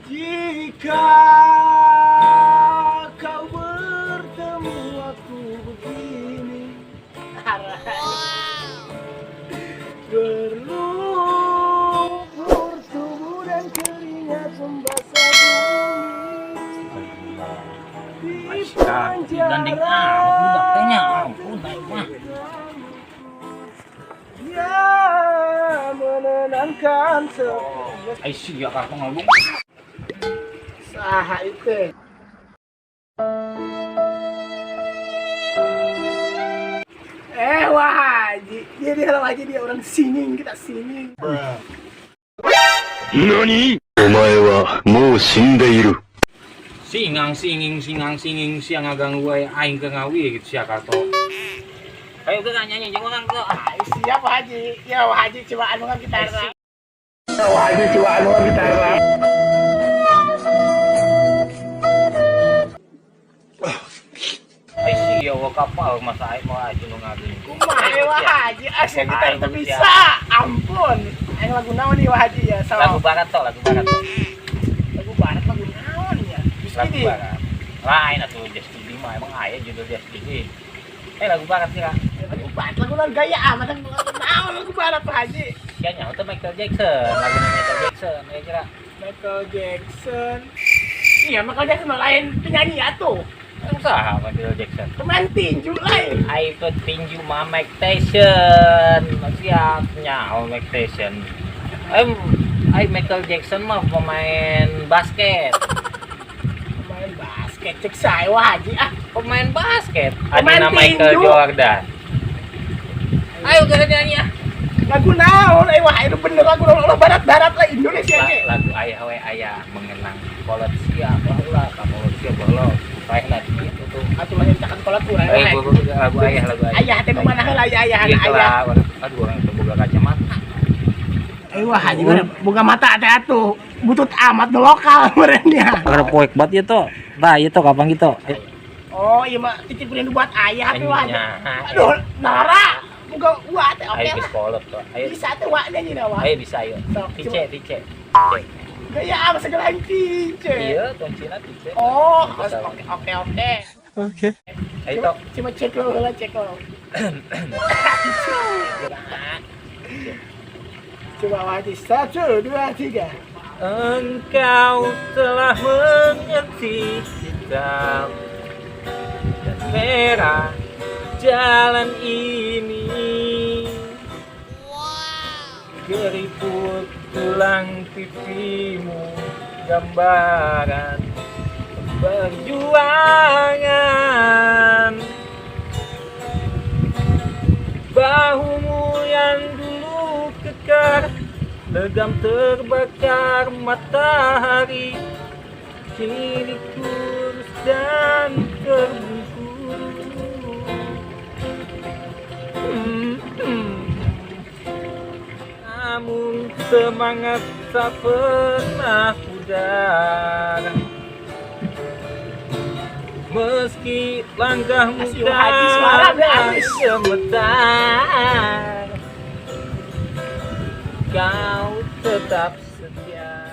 Jika kau bertemu aku begini, berlumpur tubuh dan keringat membasah bumi di Gandeng amat budak tehnya, ampun naik mah. Ya menenangkan Ai sia ka ngomong. saha itu. Wah Haji, jadi kalau Haji dia orang singing, kita singing. NANI?お前はもう死んでいる。 Singang singing siang agang gue aing ke ngawi gitu sia kato. Ayo ke nyanyi jeung urang tuh. Siap Haji, ya Haji coba anu gitar. Haji coba anu gitar. Ai sia wa kapal masa aing mau aja nu ngageuing. Kumaha Haji, asa gitar teu bisa. Ampun. Aing lagu naon nih Haji ya? Lagu barat to. Lagu barat lagu naon ya? Lagu barat. Lain atuh Just Kidding mah emang aya judul Just Kidding. Lagu barat sih Kak. Lagu barat lagu gaya amat naon lagu barat Pak Haji. Sia nyaho teh Michael Jackson, lagu Michael Jackson ya kira. Michael Jackson. Iya, Michael Jackson mah lain penyanyi atuh. Usaha Michael Jackson. Pemain tinju lain. I petinju mah Mike Tyson. Siap nyaho Mike Tyson. Michael Jackson mah pemain basket. Pemain basket cek saya wah Haji Pemain basket. Pemain Adina Michael tinju. Jordan. Ayo ke nyanyi ya. Lagu naon wah itu bener lagu barat-barat lah Indonesia ge. Lagu ayah we ayah mengenang kolot siap lah kamu siap bolos. Baiklah gitu tuh. Atuh lain cakan kolot urang. Lagu ayah. Ayah teh mana heula ayah. Aduh orang itu boga kacamata. Wah Haji boga mata teh atuh. Butut amat nu lokal merenya. Karena poek banget ya toh. Nah, itu kapan gitu? Oh, iya mah titipin buat ayah teh wah. Anya. Aduh, nara. Boga wah teh oke Ayo lah. bis kolot tuh. Ayo. Bisa teh wah nya nyina wah. Ayo bisa ayo. Sok, Tice. Gaya apa segala tinju. Iya, kuncinya tice. Oh, Bisa. oke. Ayo toh. Cuma cek lo heula cek lo. Coba Haji 1 2 3. Engkau telah mengerti hitam dan merah jalan ini. Keriput tulang pipimu gambaran perjuangan. Bahumu yang dulu kekar legam terbakar matahari, kini kurus dan terbungkus. Namun semangat tak pernah pudar, meski langkahmu tak gemetar, kau tetap setia.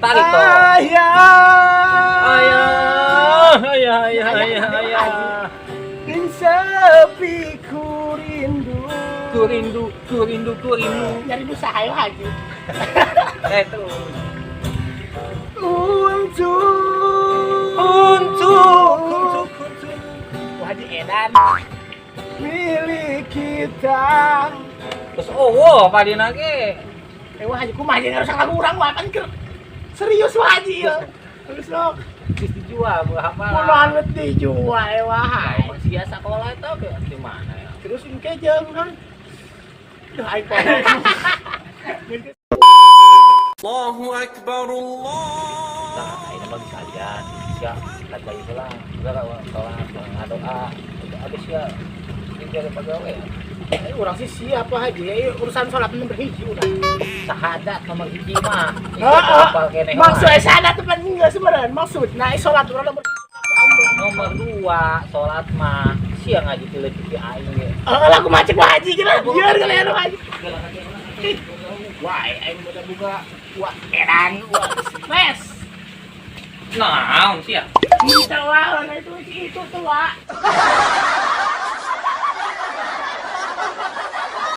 Tarik toh. Ayah. Ing sepi ku rindu. Nyari dusa ayo Haji. Terus. Untuk Haji edan milik kita. Terus padina ge. Wah Haji kumaha jeung harus lagu urang wah kan serius wah Haji ya. Terus sok Terus dijual buah hafalan. kunaon teh dijual wah. Sia sekolah itu di mana ya? Terus engke jeung kan. Duh aing poho. Allahu Akbar Allah. Nah, ini mah bisa aja. Siap, lagu itu lah. Udah kalau sholat, doa. Habis ya, ini dari pegawai ya. Urang sih siapa Haji? Urusan sholat nomor hiji urang. Sahadat nomor hiji mah. Maksud sahadat teh penting geus meureun. Maksud nah sholat urang nomor nomor 2 sholat mah siang aja pilih TV aing ge. lagu macet Haji kira biar kalian Haji. Wah, aing buka Wah, edan, wah, stres. Naon sih ya? Kita wah, itu tuh, Wak.